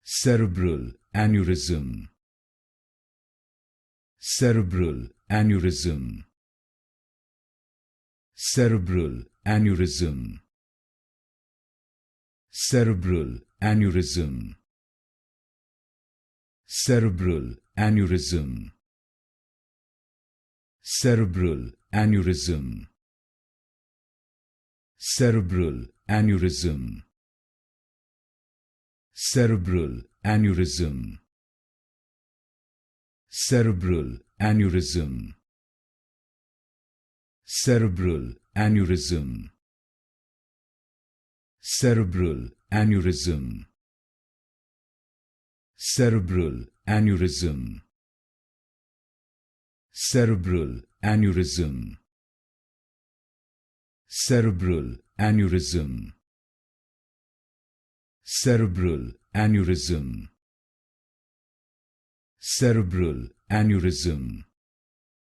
Cerebral aneurysm. Cerebral aneurysm. Cerebral aneurysm. Cerebral aneurysm. Cerebral aneurysm. Cerebral aneurysm. Cerebral aneurysm. Cerebral aneurysm. Cerebral aneurysm. Cerebral aneurysm. Cerebral aneurysm. Cerebral aneurysm. Cerebral aneurysm. Cerebral aneurysm. Cerebral aneurysm. Cerebral aneurysm.